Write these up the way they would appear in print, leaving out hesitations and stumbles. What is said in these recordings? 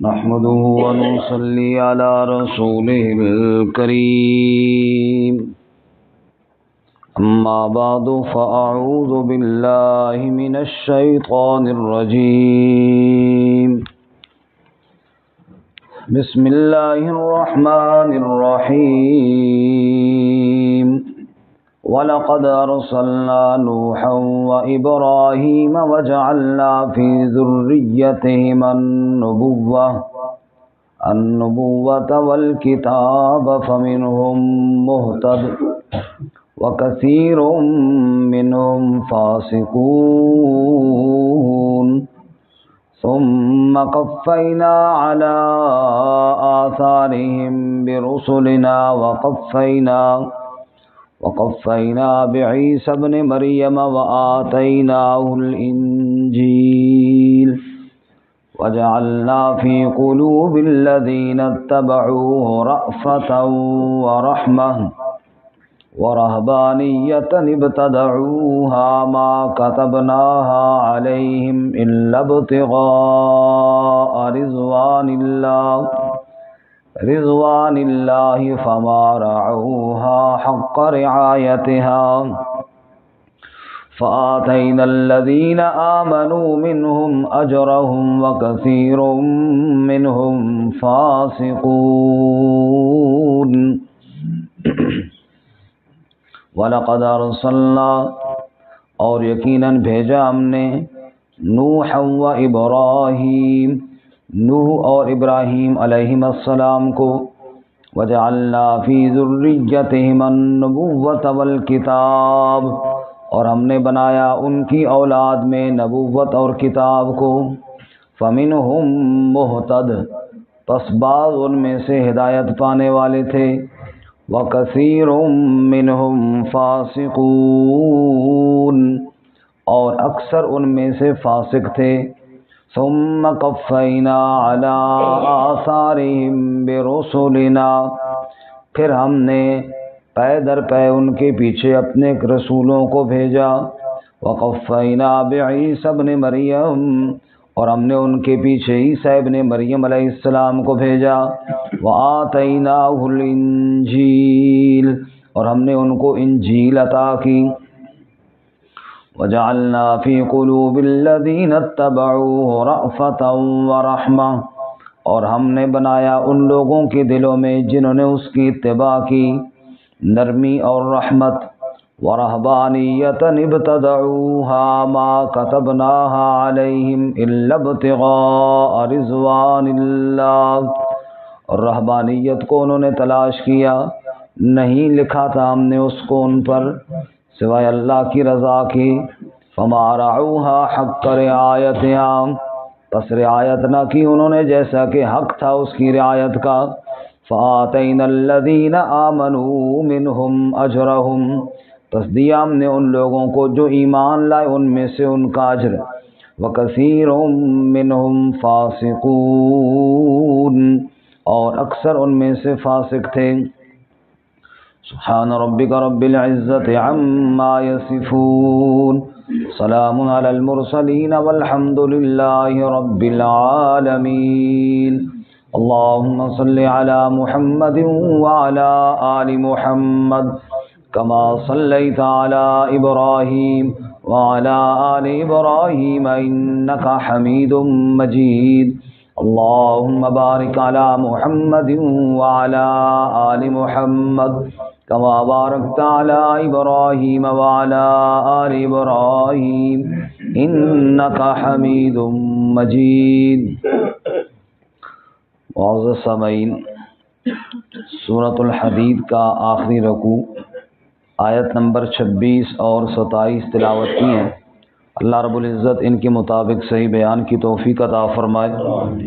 نحمده ونصلي على رسوله الكريم أما بعد فأعوذ بالله من الشيطان الرجيم بسم الله الرحمن الرحيم وَلَقَدْ أَرْسَلْنَا نُوحًا وَإِبْرَاهِيمَ وَجَعَلْنَا فِي ذُرِّيَّتِهِمَا النُّبُوَّةَ وَالْكِتَابَ فَمِنْهُمْ مُهْتَدٍ وَكَثِيرٌ مِّنْهُمْ فَاسِقُونَ ثُمَّ قَفَّيْنَا عَلَى آثَارِهِمْ بِرُسُلِنَا وقفينا بعيسى ابن مريم وآتيناه الإنجيل وجعلنا في قلوب الذين اتبعوه رأفة ورحمة ورهبانية ابتدعوها ما كتبناها عليهم إلا ابتغاء رضوان الله فما رعوها حق رعايتها فآتينا الذين آمنوا منهم أجرهم وكثير منهم فاسقون وَلَقَدْ أَرْسَلْنَا اور یقیناً بھیجا ہم نے نوح و ابراہیم نوح اور ابراہیم علیہم السلام کو وَجَعَلْنَا فِي ذُرِّيَّتِهِمَا النُّبُوَّةَ وَالْكِتَابَ اور ہم نے بنایا ان کی اولاد میں نبوت اور کتاب کو فَمِنْهُمْ مُهْتَدٍ پس بعض ان میں سے ہدایت پانے والے تھے وَكَثِيرٌ مِّنْهُمْ فَاسِقُونَ اور اکثر ان میں سے فاسق تھے ثم قفینا علی آثارہم برسلنا پھر ہم نے پے در پے ان کے پیچھے اپنے رسولوں کو بھیجا وقفینا بعیسی ابن مریم اور ہم نے ان کے پیچھے عیسیٰ ابن مریم علیہ السلام کو بھیجا وآتیناہ الانجیل اور ہم نے ان کو انجیل عطا کی وَجَعَلْنَا فِي قُلُوبِ الَّذِينَ اتَّبَعُوهُ رَأْفَةً وَرَحْمَةً اور ہم نے بنایا ان لوگوں کے دلوں میں جنہوں نے اس کی اتباع کی نرمی اور رحمت وَرَهْبَانِيَّةً ابْتَدَعُوهَا مَا كَتَبْنَاهَا عَلَيْهِمْ إِلَّا ابْتِغَاءَ رِضْوَانِ اللَّهِ اور رہبانیت کو انہوں نے تلاش کیا نہیں لکھا تھا ہم نے اس کو ان پر سوائے اللہ کی رضا کی فما رعوها حق رعایتها پس رعایت نہ کی انہوں نے جیسا کہ حق تھا اس کی رعایت کا فآتینا الذین آمنوا منہم اجرہم پس دیا ہم نے ان لوگوں کو جو ایمان لائے ان میں سے ان کا اجر وکثیر منہم فاسقون اور اکثر ان میں سے فاسق تھے سبحان ربک رب العزت عما یصفون سلام علی المرسلین والحمد للہ رب العالمین اللہم صل علی محمد وعلی آل محمد کما صلیت علی ابراہیم وعلی آل ابراہیم انک حمید مجید اللہم بارک علی محمد وعلی آل محمد کما بارکت علی ابراہیم وعلی آل ابراہیم انک حمید مجید معزز سامعین سورۃ الحدید کا آخری رکوع آیت نمبر 26 اور 27 تلاوت کی ہیں اللہ رب العزت ان کے مطابق صحیح بیان کی توفیق عطا فرمائے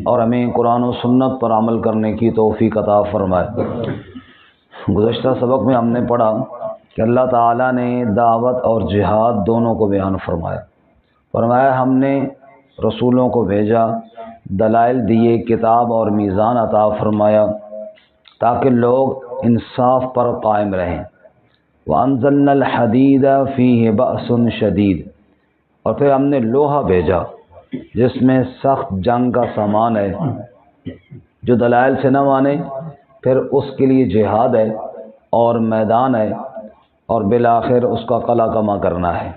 اور ہمیں قرآن و سنت پر عمل کرنے کی توفیق عطا فرمائے گزشتہ سبق میں ہم نے پڑھا کہ اللہ تعالیٰ نے دعوت اور جہاد دونوں کو بیان فرمایا ہم نے رسولوں کو بھیجا دلائل دیے کتاب اور میزان عطا فرمایا تاکہ لوگ انصاف پر قائم رہیں وَأَنزَلْنَا الْحَدِيدَ فِيهِ بَأْسٌ شَدِيدٌ اور پھر ہم نے لوہا بھیجا جس میں سخت جنگ کا سامان ہے جو دلائل سے نہ مانے پھر اس کے لیے جہاد ہے اور میدان ہے اور بالآخر اس کا قلع کما کرنا ہے۔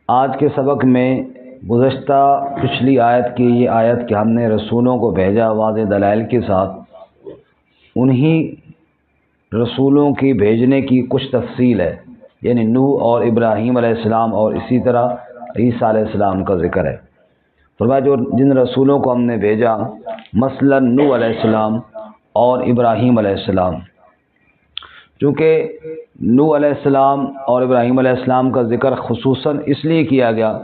آج کے سبق میں گزشتہ پچھلی آیت کی یہ آیت کہ ہم نے رسولوں کو بھیجا واضح دلائل کے ساتھ، انہی رسولوں کی بھیجنے کی کچھ تفصیل ہے، یعنی نوح اور ابراہیم علیہ السلام اور اسی طرح عیسیٰ علیہ السلام کا ذکر ہے۔ فرمایا جو جن رسولوں کو ہم نے بھیجا، مثلا نوح علیہ السلام اور ابراہیم علیہ السلام، چونکہ نوح علیہ السلام اور ابراہیم علیہ السلام کا ذکر خصوصاً اس لیے کیا گیا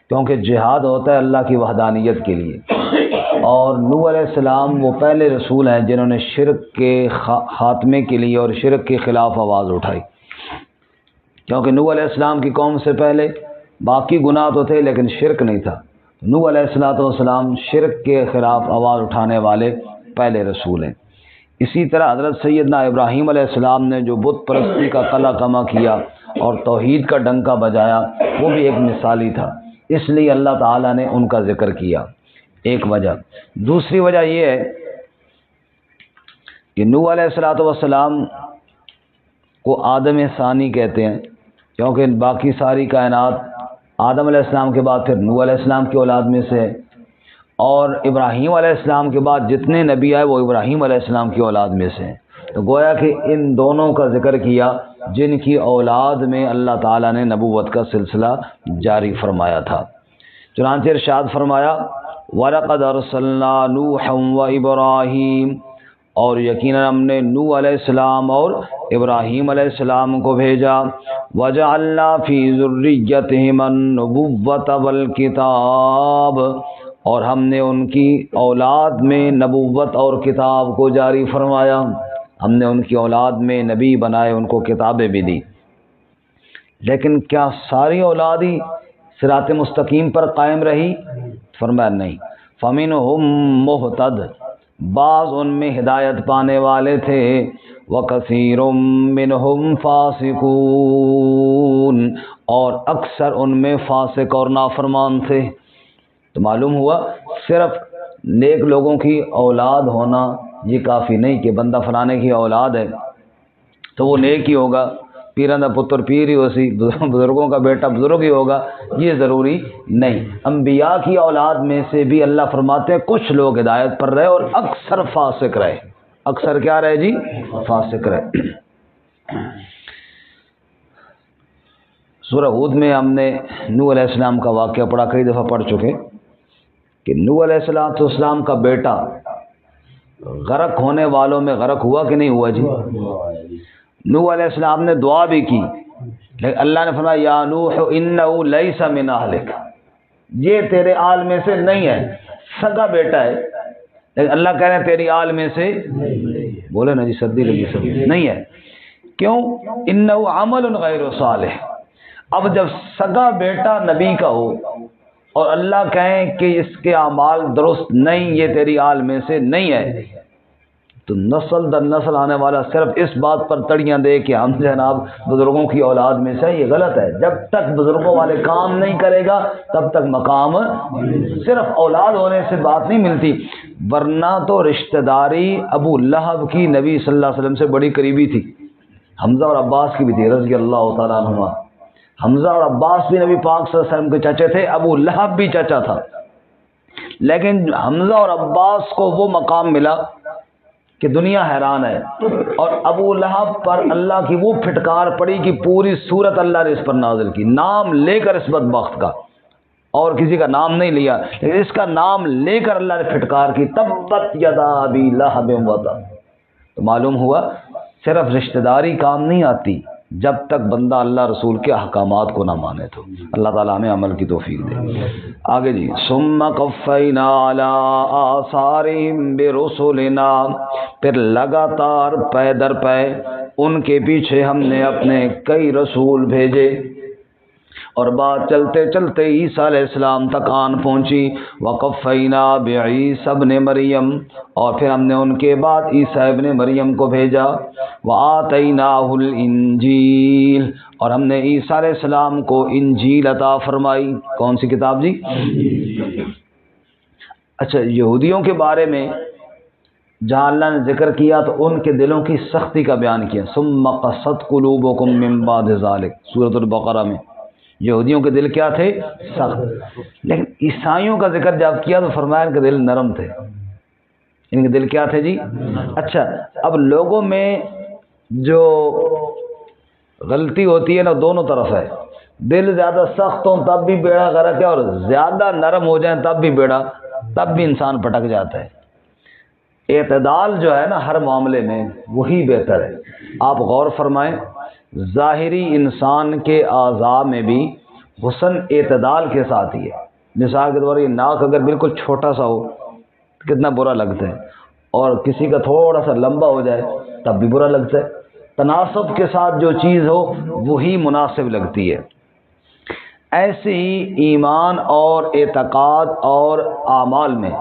کیونکہ جہاد ہوتا ہے اللہ کی وحدانیت کے لیے، اور نوح علیہ السلام وہ پہلے رسول ہیں جنہوں نے شرک کے خاتمے کے لیے اور شرک کے خلاف آواز اٹھائی، کیونکہ نوح علیہ السلام کی قوم سے پہلے باقی گناہ تو تھے لیکن شرک نہیں تھا۔ نوح علیہ السلام شرک کے خلاف آواز اٹھانے والے پہلے رسول ہیں۔ اسی طرح حضرت سیدنا ابراہیم علیہ السلام نے جو بت پرستی کا قلع کما کیا اور توحید کا ڈنکا بجایا، وہ بھی ایک مثالی تھا، اس لیے اللہ تعالیٰ نے ان کا ذکر کیا، ایک وجہ۔ دوسری وجہ یہ ہے کہ نوح علیہ السلام کو آدم ثانی کہتے ہیں، کیونکہ باقی ساری کائنات آدم علیہ السلام کے بعد پھر نوح علیہ السلام کی اولاد میں سے ہے، اور ابراہیم علیہ السلام کے بعد جتنے نبی آئے وہ ابراہیم علیہ السلام کی اولاد میں سے ہیں۔ تو گویا کہ ان دونوں کا ذکر کیا جن کی اولاد میں اللہ تعالیٰ نے نبوت کا سلسلہ جاری فرمایا تھا۔ چنانچہ ارشاد فرمایا وَلَقَدْ أَرْسَلْنَا نُوحًا وَإِبْرَاهِيمَ، اور یقیناً ہم نے نوح علیہ السلام اور ابراہیم علیہ السلام کو بھیجا، وَجَعَلْنَا فِي ذُرِّيَّتِهِمَا النُّبُوَّةَ وَالْكِتَابَ، اور ہم نے ان کی اولاد میں نبوت اور کتاب کو جاری فرمایا، ہم نے ان کی اولاد میں نبی بنائے، ان کو کتابیں بھی دی۔ لیکن کیا ساری اولاد ہی صراط مستقیم پر قائم رہی؟ فرمایا نہیں، فَمِنْهُمْ مُهْتَدٍ، بعض ان میں ہدایت پانے والے تھے، وَكَثِيرٌ مِّنْهُمْ فَاسِقُونَ، اور اکثر ان میں فاسق اور نافرمان تھے۔ تو معلوم ہوا صرف نیک لوگوں کی اولاد ہونا یہ کافی نہیں کہ بندہ فلانے کی اولاد ہے تو وہ نیک ہی ہوگا، پیروں کا پتر پیر ہی ہوسی، بزرگوں کا بیٹا بزرگ ہی ہوگا، یہ ضروری نہیں۔ انبیاء کی اولاد میں سے بھی اللہ فرماتے ہیں کچھ لوگ ہدایت پر رہے اور اکثر فاسق رہے۔ اکثر کیا رہے جی؟ فاسق رہے۔ سورہ ہود میں ہم نے نوح علیہ السلام کا واقعہ پڑھا، کئی دفعہ پڑھ چکے کہ نوح علیہ السلام کا بیٹا غرق ہونے والوں میں غرق ہوا کہ نہیں ہوا جی؟ نوح علیہ السلام نے دعا بھی کی، لیکن اللہ نے فرمایا یا نوح انہ لیس من اہلک، یہ تیرے آل میں سے نہیں ہے، سگا بیٹا ہے لیکن اللہ کہہ رہے ہیں تیری آل میں سے بولے نا جی، سردی لگی سردی نہیں ہے۔ کیوں؟ انہ عمل غیر صالح۔ اب جب سگا بیٹا نبی کا ہو اور اللہ کہیں کہ اس کے اعمال درست نہیں، یہ تیری آل میں سے نہیں ہے، تو نسل در نسل آنے والا صرف اس بات پر تڑیاں دے کہ ہم جناب بزرگوں کی اولاد میں سے، یہ غلط ہے۔ جب تک بزرگوں والے کام نہیں کرے گا تب تک مقام، صرف اولاد ہونے سے بات نہیں ملتی، ورنہ تو رشتہ داری ابو لہب کی نبی صلی اللہ علیہ وسلم سے بڑی قریبی تھی، حمزہ اور عباس کی بھی تھی رضی اللہ تعالیٰ عنہما۔ حمزہ اور عباس بھی نبی پاک صلی اللہ علیہ وسلم کے چچے تھے، ابو لہب بھی چچا تھا، لیکن حمزہ اور عباس کو وہ مقام ملا کہ دنیا حیران ہے، اور ابو لہب پر اللہ کی وہ پھٹکار پڑی کہ پوری صورت اللہ نے اس پر نازل کی، نام لے کر اس بدبخت کا، اور کسی کا نام نہیں لیا لیکن اس کا نام لے کر اللہ نے پھٹکار کی، تبت یدا ابی لہب وتب۔ تو معلوم ہوا صرف رشتہ داری کام نہیں آتی جب تک بندہ اللہ رسول کے احکامات کو نہ مانے تو۔ اللہ تعالیٰ ہمیں عمل کی توفیق دے۔ آگے جی، ثم قفینا علی آثارہم برسلنا، پھر لگاتار پے در پے ان کے پیچھے ہم نے اپنے کئی رسول بھیجے، اور بات چلتے چلتے عیسیٰ علیہ السلام تک آن پہنچی۔ وقفینا بعیسیٰ ابن مریم، اور پھر ہم نے ان کے بعد عیسیٰ ابن مریم کو بھیجا۔ وآتیناہ الانجیل، اور ہم نے عیسیٰ علیہ السلام کو انجیل عطا فرمائی۔ کون سی کتاب جی؟ اچھا، یہودیوں کے بارے میں جہاں اللہ نے ذکر کیا تو ان کے دلوں کی سختی کا بیان کیا، ثم قست قلوبکم من بعد ذلک، سورۃ البقرہ میں یہودیوں کے دل کیا تھے؟ سخت. لیکن عیسائیوں کا ذکر جب کیا تو فرمایا ان کے دل نرم تھے. ان کے دل کیا تھے جی؟ اچھا، اب لوگوں میں جو غلطی ہوتی ہے نا دونوں طرف ہے. دل زیادہ سخت ہوں تب بھی بیڑا غرق ہے، اور زیادہ نرم ہو جائیں تب بھی انسان پٹک جاتا ہے. اعتدال جو ہے نا ہر معاملے میں وہی بہتر ہے. آپ غور فرمائیں، ظاہری انسان کے اعضاء میں بھی حسن اعتدال کے ساتھ ہی ہے. مثال کے طور پر یہ ناک اگر بالکل چھوٹا سا ہو تو کتنا برا لگتا ہے، اور کسی کا تھوڑا سا لمبا ہو جائے تب بھی برا لگتا ہے. تناسب کے ساتھ جو چیز ہو وہی مناسب لگتی ہے. ایسے ہی ایمان اور اعتقاد اور اعمال میں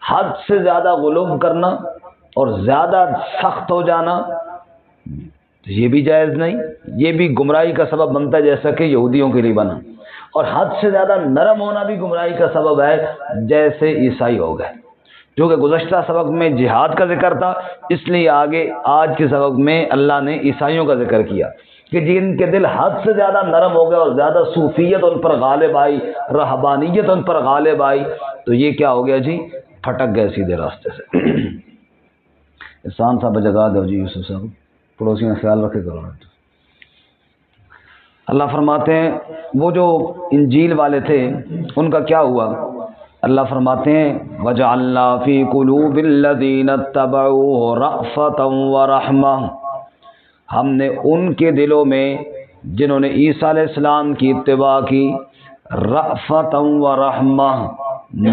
حد سے زیادہ غلو کرنا اور زیادہ سخت ہو جانا یہ بھی جائز نہیں، یہ بھی گمراہی کا سبب بنتا ہے، جیسا کہ یہودیوں کے لیے بنا. اور حد سے زیادہ نرم ہونا بھی گمراہی کا سبب ہے، جیسے عیسائی ہو گئے. جو کہ گزشتہ سبق میں جہاد کا ذکر تھا، اس لیے آگے آج کے سبق میں اللہ نے عیسائیوں کا ذکر کیا کہ جن کے دل حد سے زیادہ نرم ہو گئے اور زیادہ صوفیت ان پر غالب آئی، رہبانیت ان پر غالب آئی، تو یہ کیا ہو گیا جی؟ پھٹک گئے سیدھے راستے سے. احسان صاحب جگا دو جی، یوسف صاحب پڑوسی میں خیال رکھے کرو. اللہ فرماتے ہیں وہ جو انجیل والے تھے ان کا کیا ہوا؟ اللہ فرماتے ہیں وَجَعَلْنَا فِي قُلُوبِ الَّذِينَ اتَّبَعُوهُ رَأْفَةً وَرَحْمَةً، ہم نے ان کے دلوں میں جنہوں نے عیسیٰ علیہ السلام کی اتباع کی، رأفةً وَرَحْمَةً،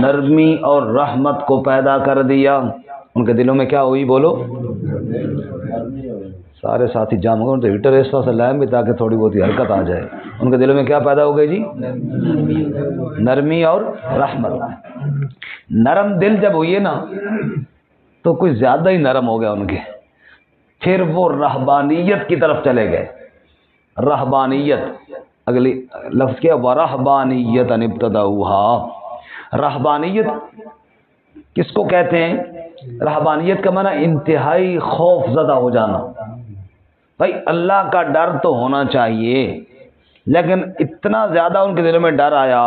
نرمی اور رحمت کو پیدا کر دیا. ان کے دلوں میں کیا ہوئی؟ بولو. سارے ساتھی جام ہو گئے، تو ہیٹر اس طرح سے لائیں بھی تاکہ تھوڑی بہت حرکت آ جائے. ان کے دلوں میں کیا پیدا ہو گئی جی؟ نرمی اور رحمت. نرم دل جب ہوئی ہے نا تو کچھ زیادہ ہی نرم ہو گیا ان کے، پھر وہ رہبانیت کی طرف چلے گئے. رہبانیت، اگلی لفظ کیا؟ وَرَهْبَانِيَّةً ابْتَدَعُوهَا. رہبانیت کس کو کہتے ہیں؟ رہبانیت کا معنی انتہائی خوف زدہ ہو جانا. بھائی اللہ کا ڈر تو ہونا چاہیے، لیکن اتنا زیادہ ان کے دلوں میں ڈر آیا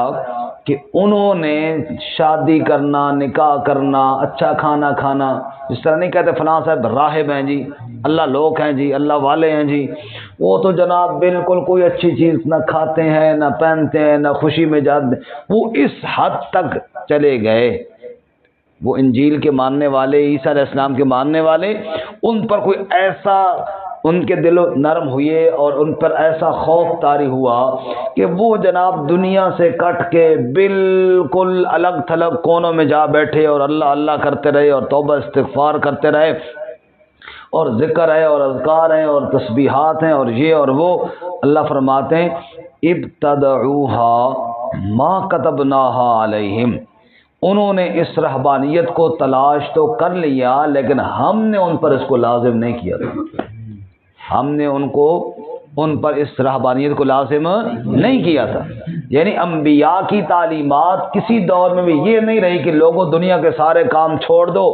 کہ انہوں نے شادی کرنا، نکاح کرنا، اچھا کھانا کھانا. اس طرح نہیں کہتے فلاں صاحب راہب ہیں جی، اللہ لوگ ہیں جی، اللہ والے ہیں جی، وہ تو جناب بالکل کوئی اچھی چیز نہ کھاتے ہیں نہ پہنتے ہیں نہ خوشی میں جاتے. وہ اس حد تک چلے گئے. وہ انجیل کے ماننے والے، عیسیٰ علیہ السلام کے ماننے والے، ان پر کوئی ایسا ان کے دل نرم ہوئے اور ان پر ایسا خوف طاری ہوا کہ وہ جناب دنیا سے کٹ کے بالکل الگ تھلگ کونوں میں جا بیٹھے اور اللہ اللہ کرتے رہے اور توبہ استغفار کرتے رہے اور ذکر ہے اور اذکار ہیں اور تسبیحات ہیں اور یہ اور وہ. اللہ فرماتے ہیں ابتدعوها ما كتبناها علیہم، انہوں نے اس رہبانیت کو تلاش تو کر لیا لیکن ہم نے ان پر اس کو لازم نہیں کیا تھا. ہم نے ان پر اس رہبانیت کو لازم نہیں کیا تھا. یعنی انبیاء کی تعلیمات کسی دور میں بھی یہ نہیں رہی کہ لوگوں دنیا کے سارے کام چھوڑ دو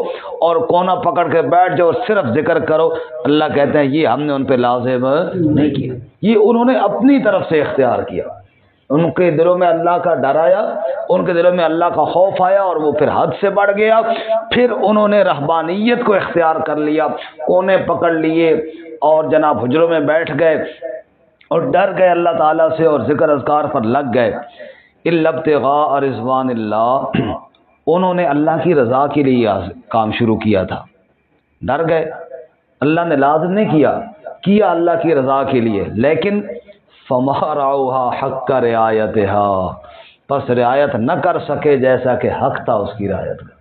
اور کونا پکڑ کے بیٹھ جاؤ اور صرف ذکر کرو. اللہ کہتے ہیں یہ ہم نے ان پہ لازم نہیں کیا، یہ انہوں نے اپنی طرف سے اختیار کیا. ان کے دلوں میں اللہ کا ڈر آیا، ان کے دلوں میں اللہ کا خوف آیا اور وہ پھر حد سے بڑھ گیا. پھر انہوں نے رہبانیت کو اختیار کر لیا، کونے پکڑ لیے اور جناب حجروں میں بیٹھ گئے اور ڈر گئے اللہ تعالیٰ سے اور ذکر اذکار پر لگ گئے. الا ابتغاء رضوان اللہ، انہوں نے اللہ کی رضا کے لیے کام شروع کیا تھا. ڈر گئے، اللہ نے لازم نہیں کیا اللہ کی رضا کے لیے، لیکن فما رعوها حق رعایتها، پس رعایت نہ کر سکے جیسا کہ حق تھا اس کی رعایت کا.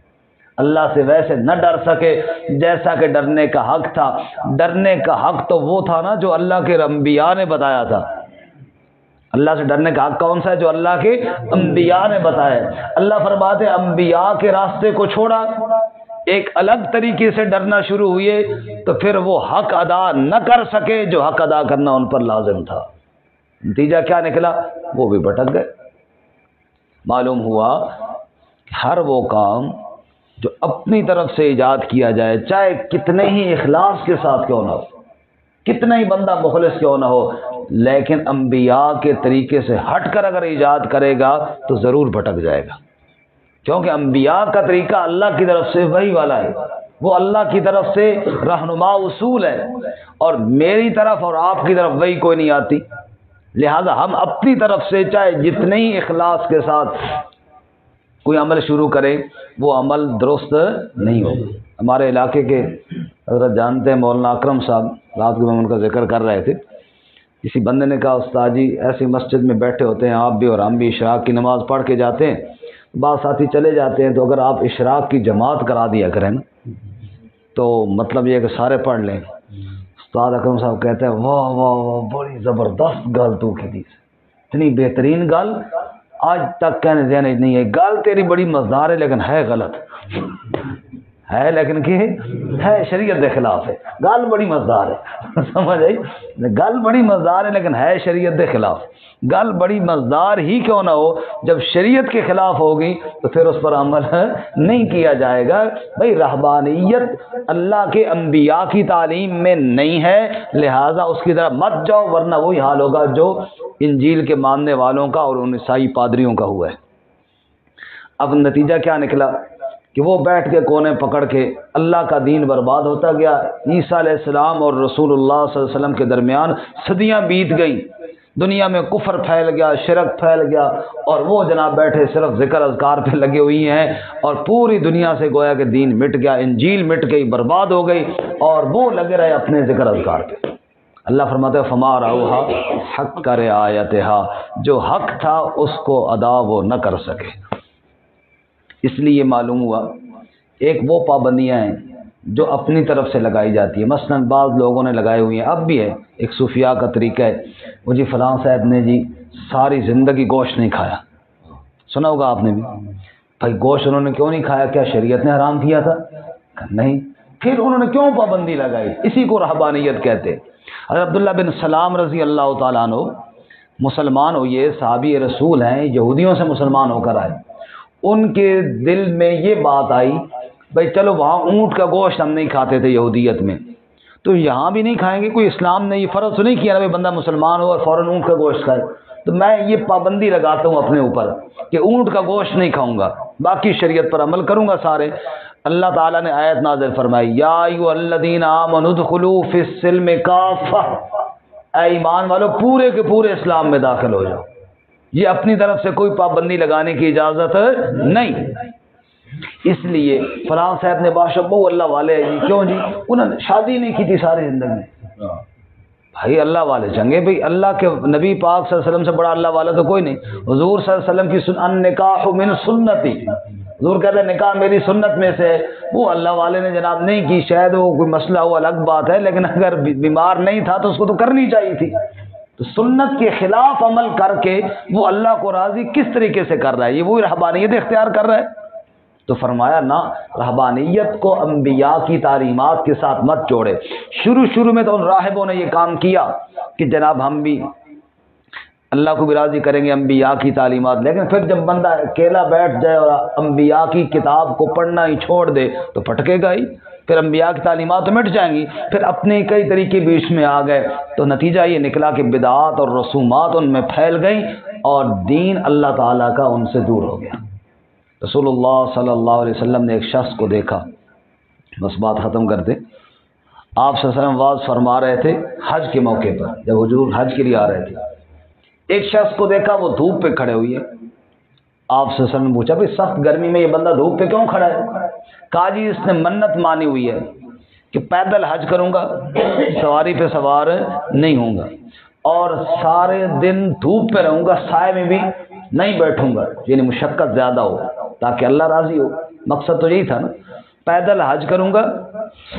اللہ سے ویسے نہ ڈر سکے جیسا کہ ڈرنے کا حق تھا. ڈرنے کا حق تو وہ تھا نا جو اللہ کے انبیاء نے بتایا تھا. اللہ سے ڈرنے کا حق کون سا ہے؟ جو اللہ کے انبیاء نے بتایا. اللہ فرماتے ہیں انبیاء کے راستے کو چھوڑا، ایک الگ طریقے سے ڈرنا شروع ہوئے تو پھر وہ حق ادا نہ کر سکے جو حق ادا کرنا ان پر لازم تھا. نتیجہ کیا نکلا؟ وہ بھی بھٹک گئے. معلوم ہوا کہ ہر وہ کام جو اپنی طرف سے ایجاد کیا جائے، چاہے کتنے ہی اخلاص کے ساتھ کیوں نہ ہو، کتنا ہی بندہ مخلص کیوں نہ ہو، لیکن انبیاء کے طریقے سے ہٹ کر اگر ایجاد کرے گا تو ضرور بھٹک جائے گا، کیونکہ انبیاء کا طریقہ اللہ کی طرف سے وحی والا ہے، وہ اللہ کی طرف سے رہنما اصول ہے، اور میری طرف اور آپ کی طرف وحی کوئی نہیں آتی، لہذا ہم اپنی طرف سے چاہے جتنے ہی اخلاص کے ساتھ کوئی عمل شروع کرے وہ عمل درست نہیں ہوگا۔ ہمارے علاقے کے حضرت جانتے ہیں مولانا اکرم صاحب، رات کو ہم ان کا ذکر کر رہے تھے، کسی بندے نے کہا استاد جی ایسی مسجد میں بیٹھے ہوتے ہیں آپ بھی اور ہم بھی، اشراق کی نماز پڑھ کے جاتے ہیں، بعض ساتھی چلے جاتے ہیں، تو اگر آپ اشراق کی جماعت کرا دیا کریں نا تو مطلب یہ کہ سارے پڑھ لیں۔ استاد اکرم صاحب کہتے ہیں واہ واہ واہ، بڑی زبردست گل تو کہتی، اتنی بہترین گل آج تک کہنے دینے نہیں ہے، گل تیری بڑی مزدار ہے لیکن ہے غلط ہے، لیکن کہ ہے شریعت کے خلاف ہے، گل بڑی مزدار ہے، سمجھ آئی، گل بڑی مزدار ہے لیکن ہے شریعت کے خلاف۔ گل بڑی مزدار ہی کیوں نہ ہو، جب شریعت کے خلاف ہوگی تو پھر اس پر عمل نہیں کیا جائے گا۔ بھئی رہبانیت اللہ کے انبیاء کی تعلیم میں نہیں ہے، لہٰذا اس کی طرف مت جاؤ، ورنہ وہی حال ہوگا جو انجیل کے ماننے والوں کا اور ان عیسائی پادریوں کا ہوا ہے۔ اب نتیجہ کیا نکلا کہ وہ بیٹھ کے کونے پکڑ کے اللہ کا دین برباد ہوتا گیا۔ عیسیٰ علیہ السلام اور رسول اللہ صلی اللہ علیہ وسلم کے درمیان صدیاں بیت گئی، دنیا میں کفر پھیل گیا، شرک پھیل گیا، اور وہ جناب بیٹھے صرف ذکر اذکار پہ لگے ہوئی ہیں، اور پوری دنیا سے گویا کہ دین مٹ گیا، انجیل مٹ گئی، برباد ہو گئی، اور وہ لگے رہے اپنے ذکر اذکار پہ۔ اللہ فرماتا ہے فما رعوہا حق رعایتہا، جو حق تھا اس کو ادا وہ نہ کر سکے۔ اس لیے معلوم ہوا ایک وہ پابندیاں ہیں جو اپنی طرف سے لگائی جاتی ہے، مثلا بعض لوگوں نے لگائے ہوئی ہیں، اب بھی ہے، ایک صوفیاء کا طریقہ ہے، وہ جی فلاں صاحب نے جی ساری زندگی گوشت نہیں کھایا، سنا ہوگا آپ نے بھی، بھائی گوشت انہوں نے کیوں نہیں کھایا، کیا شریعت نے حرام کیا تھا؟ نہیں، پھر انہوں نے کیوں پابندی لگائی؟ اسی کو رہبانیت کہتے ہیں۔ حضرت عبداللہ بن سلام رضی اللہ تعالیٰ عنہ مسلمان ہوئے، صحابی رسول ہیں، یہودیوں سے مسلمان ہو کر آئے، ان کے دل میں یہ بات آئی بھائی چلو وہاں اونٹ کا گوشت ہم نہیں کھاتے تھے یہودیت میں، تو یہاں بھی نہیں کھائیں گے، کوئی اسلام نے یہ فرض تو نہیں کیا نا بندہ مسلمان ہو اور فوراً اونٹ کا گوشت کھائے، تو میں یہ پابندی لگاتا ہوں اپنے اوپر کہ اونٹ کا گوشت نہیں کھاؤں گا، باقی شریعت پر عمل کروں گا سارے۔ اللہ تعالیٰ نے آیت نازل فرمائی یا ایھا الذین آمنوا ادخلوا فی السلم کافہ، اے ایمان والو پورے کے پورے اسلام میں داخل ہو جاؤ، یہ اپنی طرف سے کوئی پابندی لگانے کی اجازت نہیں۔ اس لیے فلاں صاحب نے بادشاہ بہو اللہ والے ہیں جی، کیوں جی انہوں نے شادی نہیں کی تھی ساری زندگی، بھائی اللہ والے چنگے، بھائی اللہ کے نبی پاک صلی اللہ علیہ وسلم سے بڑا اللہ والا تو کوئی نہیں، حضور صلی اللہ علیہ وسلم کی النکاح من سنتی، حضور کہتے ہیں نکاح میری سنت میں سے ہے، وہ اللہ والے نے جناب نہیں کی، شاید وہ کوئی مسئلہ ہو الگ بات ہے، لیکن اگر بیمار نہیں تھا تو اس کو تو کرنی چاہیے تھی۔ تو سنت کے خلاف عمل کر کے وہ اللہ کو راضی کس طریقے سے کر رہا ہے؟ یہ وہی رہبانیت اختیار کر رہا ہے۔ تو فرمایا نہ، رہبانیت کو انبیاء کی تعلیمات کے ساتھ مت جوڑے۔ شروع میں تو ان راہبوں نے یہ کام کیا کہ جناب ہم بھی اللہ کو بھی راضی کریں گے انبیاء کی تعلیمات، لیکن پھر جب بندہ اکیلا بیٹھ جائے اور انبیاء کی کتاب کو پڑھنا ہی چھوڑ دے تو پھٹکے گا ہی، پھر انبیاء کی تعلیمات تو مٹ جائیں گی، پھر اپنے کئی طریقے بیچ میں آ گئے، تو نتیجہ یہ نکلا کہ بدعات اور رسومات ان میں پھیل گئیں اور دین اللہ تعالیٰ کا ان سے دور ہو گیا۔ رسول اللہ صلی اللہ علیہ وسلم نے ایک شخص کو دیکھا، بس بات ختم کرتے، آپ صلی اللہ علیہ وسلم واعظ فرما رہے تھے حج کے موقع پر، جب حضور حج کے لیے آ رہے تھے، ایک شخص کو دیکھا وہ دھوپ پہ کھڑے ہوئے، آپ صلی اللہ علیہ وسلم نے پوچھا بھائی سخت گرمی میں یہ بندہ دھوپ پہ کیوں کھڑا ہے؟ کہا جی اس نے منت مانی ہوئی ہے کہ پیدل حج کروں گا، سواری پہ سوار نہیں ہوں گا، اور سارے دن دھوپ پہ رہوں گا، سائے میں بھی نہیں بیٹھوں گا، یعنی مشقت زیادہ ہو تاکہ اللہ راضی ہو، مقصد تو یہی تھا نا، پیدل حج کروں گا،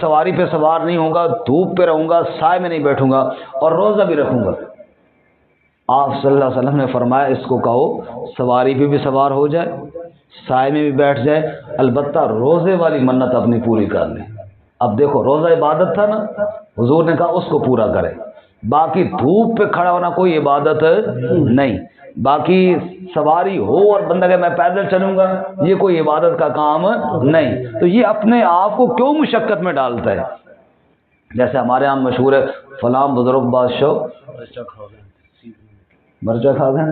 سواری پہ سوار نہیں ہوں گا، دھوپ پہ رہوں گا، سائے میں نہیں بیٹھوں گا، اور روزہ بھی رکھوں گا۔ آپ صلی اللہ علیہ وسلم نے فرمایا اس کو کہو سواری پہ بھی سوار ہو جائے، سائے میں بھی بیٹھ جائے، البتہ روزے والی منت اپنی پوری کر لیں۔ اب دیکھو روزہ عبادت تھا نا، حضور نے کہا اس کو پورا کرے، باقی دھوپ پہ کھڑا ہونا کوئی عبادت نہیں، باقی سواری ہو اور بندہ کہ میں پیدل چلوں گا، یہ کوئی عبادت کا کام نہیں۔ تو یہ اپنے آپ کو کیوں مشقت میں ڈالتا ہے؟ جیسے ہمارے یہاں مشہور ہے فلاں بزرگ بادشاہ مرچا کھا گئے،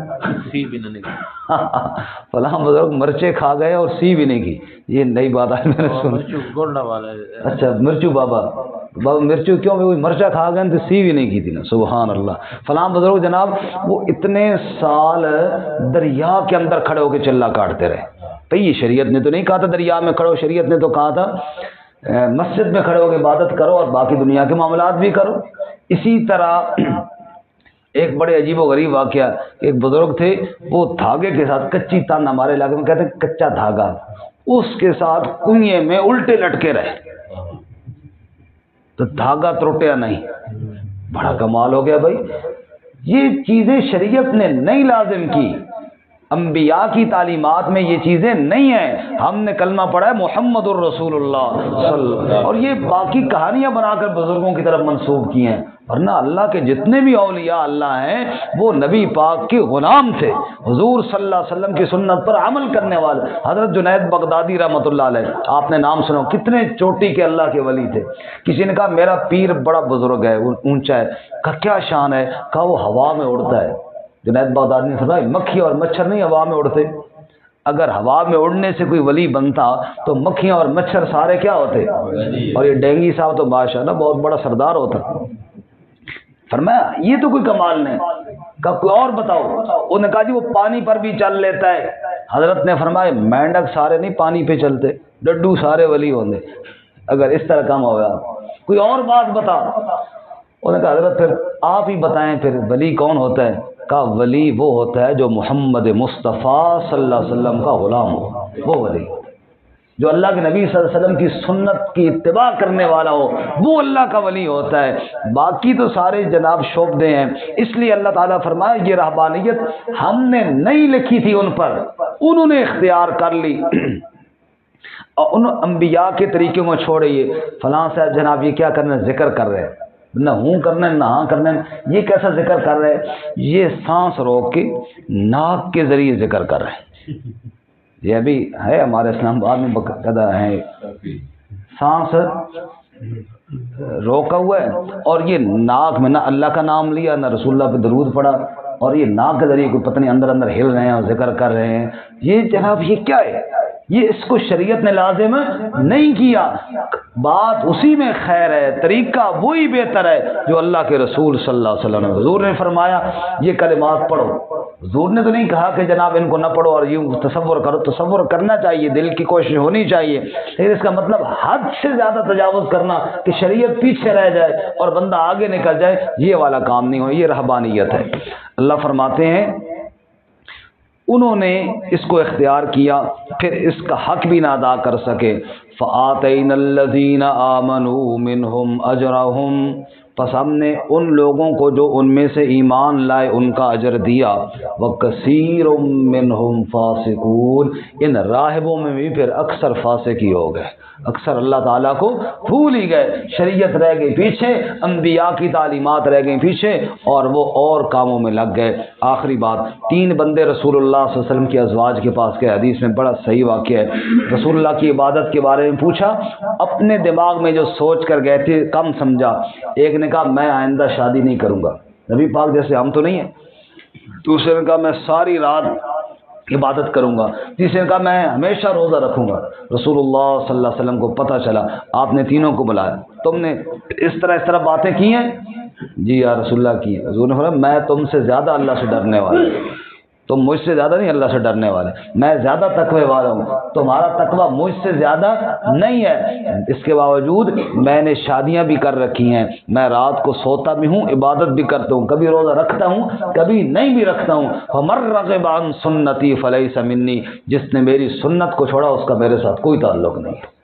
سی بھی نہیں کی، فلاں بزرگ مرچے کھا گئے اور سی بھی نہیں کی، یہ نئی بات ہے میں نے سنی۔ اچھا مرچو بابا مرچو کیوں بھی مرچا کھا گئے تو سی بھی نہیں کی تھی نا، سبحان اللہ۔ فلاں بزرگ جناب وہ اتنے سال دریا کے اندر کھڑے ہو کے چلا کاٹتے رہے، بھئی یہ شریعت نے تو نہیں کہا تھا دریا میں کھڑو، شریعت نے تو کہا تھا مسجد میں کھڑے ہو کے عبادت کرو اور باقی دنیا کے معاملات بھی کرو۔ اسی طرح ایک بڑے عجیب و غریب واقعہ، ایک بزرگ تھے وہ دھاگے کے ساتھ کچی تن، ہمارے علاقے میں کہتے ہیں کچا دھاگا، اس کے ساتھ کنویں میں الٹے لٹکے رہے تو دھاگا ترٹیا نہیں۔ بڑا کمال ہو گیا بھائی، یہ چیزیں شریعت نے نہیں لازم کی، انبیاء کی تعلیمات میں یہ چیزیں نہیں ہیں۔ ہم نے کلمہ پڑھا ہے محمد الرسول اللہ صلی اللہ علیہ وسلم، اور یہ باقی کہانیاں بنا کر بزرگوں کی طرف منسوب کی ہیں، ورنہ اللہ کے جتنے بھی اولیاء اللہ ہیں وہ نبی پاک کے غلام تھے، حضور صلی اللہ علیہ وسلم کی سنت پر عمل کرنے والے۔ حضرت جنید بغدادی رحمۃ اللہ علیہ، آپ نے نام سنا، کتنے چوٹی کے اللہ کے ولی تھے۔ کسی نے کہا میرا پیر بڑا بزرگ ہے، اونچا ہے، کہا کیا شان ہے؟ کہا وہ ہوا میں اڑتا ہے۔ جنید بغدادی نے فرمایا مکھی اور مچھر نہیں ہوا میں اڑتے، اگر ہوا میں اڑنے سے کوئی ولی بنتا تو مکھیاں اور مچھر سارے کیا ہوتے؟ اور یہ ڈینگی صاحب تو ماشاءاللہ بہت بڑا سردار ہوتا۔ فرمایا یہ تو کوئی کمال نہیں، کہا کوئی اور بتاؤ؟ انہوں نے کہا جی وہ پانی پر بھی چل لیتا ہے۔ حضرت نے فرمایا مینڈک سارے نہیں پانی پہ چلتے، ڈڈو سارے ولی ہوندے اگر اس طرح کام ہوگا۔ کوئی اور بات بتا۔ انہوں نے کہا حضرت پھر آپ ہی بتائیں پھر ولی کون ہوتا ہے؟ کہا ولی وہ ہوتا ہے جو محمد مصطفیٰ صلی اللہ علیہ وسلم کا غلام ہو، وہ ولی جو اللہ کے نبی صلی اللہ علیہ وسلم کی سنت کی اتباع کرنے والا ہو، وہ اللہ کا ولی ہوتا ہے۔ باقی تو سارے جناب شعبدے ہیں، اس لیے اللہ تعالیٰ فرمایا یہ رہبانیت ہم نے نہیں لکھی تھی ان پر، انہوں نے اختیار کر لی اور ان انبیاء کے طریقے کو چھوڑے۔ یہ فلاں صاحب جناب یہ کیا کرنا، ذکر کر رہے ہیں، نہ ہوں کرنا نہ ہاں کرنا، یہ کیسا ذکر کر رہے ہیں؟ یہ سانس روک کے ناک کے ذریعے ذکر کر رہے ہیں۔ یہ ابھی ہے ہمارے اسلام آباد میں باقاعدہ ہے، سانس روکا ہوا ہے اور یہ ناک میں نہ اللہ کا نام لیا نہ رسول اللہ پہ درود پڑا، اور یہ ناک کے ذریعے کوئی پتہ نہیں اندر اندر ہل رہے ہیں اور ذکر کر رہے ہیں۔ یہ جناب یہ کیا ہے؟ یہ اس کو شریعت نے لازم نہیں کیا۔ بات اسی میں خیر ہے، طریقہ وہی بہتر ہے جو اللہ کے رسول صلی اللہ علیہ وسلم نے، حضور نے فرمایا یہ کلمات پڑھو۔ حضور نے تو نہیں کہا کہ جناب ان کو نہ پڑھو اور یوں تصور کرو، تصور کرنا چاہیے، دل کی کوشش ہونی چاہیے، لیکن اس کا مطلب حد سے زیادہ تجاوز کرنا کہ شریعت پیچھے رہ جائے اور بندہ آگے نکل جائے، یہ والا کام نہیں ہو، یہ رہبانیت ہے۔ اللہ فرماتے ہیں انہوں نے اس کو اختیار کیا، پھر اس کا حق بھی نہ ادا کر سکے۔ فَآتَيْنَا الَّذِينَ آمَنُوا مِنْهُمْ أَجْرَهُمْ، پس ہم نے ان لوگوں کو جو ان میں سے ایمان لائے ان کا اجر دیا۔ وَكَثِيرٌ مِّنْهُمْ فَاسِقُونَ، ان راہبوں میں بھی پھر اکثر فاسق ہی ہو گئے، اکثر اللہ تعالیٰ کو بھول ہی گئے، شریعت رہ گئی پیچھے، انبیاء کی تعلیمات رہ گئیں پیچھے اور وہ اور کاموں میں لگ گئے۔ آخری بات، 3 بندے رسول اللہ صلی اللہ علیہ وسلم کے ازواج کے پاس گئے، حدیث میں بڑا صحیح واقعہ ہے۔ رسول اللہ کی عبادت کے بارے میں پوچھا، اپنے دماغ میں جو سوچ کر گئے تھے کم سمجھا۔ ایک نے کہا میں آئندہ شادی نہیں کروں گا، نبی پاک جیسے ہم تو نہیں ہیں۔ دوسرے نے کہا میں ساری رات عبادت کروں گا۔ تیسرے نے کہا میں ہمیشہ روزہ رکھوں گا۔ رسول اللہ صلی اللہ علیہ وسلم کو پتہ چلا، آپ نے تینوں کو بلایا، تم نے اس طرح باتیں کی ہیں؟ جی یا رسول اللہ کی ہیں۔ حضور نے فرمایا میں تم سے زیادہ اللہ سے ڈرنے والا ہوں، تم مجھ سے زیادہ نہیں اللہ سے ڈرنے والے، میں زیادہ تقوی والا ہوں، تمہارا تقوی مجھ سے زیادہ نہیں ہے۔ اس کے باوجود میں نے شادیاں بھی کر رکھی ہیں، میں رات کو سوتا بھی ہوں، عبادت بھی کرتا ہوں، کبھی روزہ رکھتا ہوں کبھی نہیں بھی رکھتا ہوں۔ فَمَن رَغِبَ عَن سُنَّتِي فَلَيْسَ مِنِّي، جس نے میری سنت کو چھوڑا اس کا میرے ساتھ کوئی تعلق نہیں ہے۔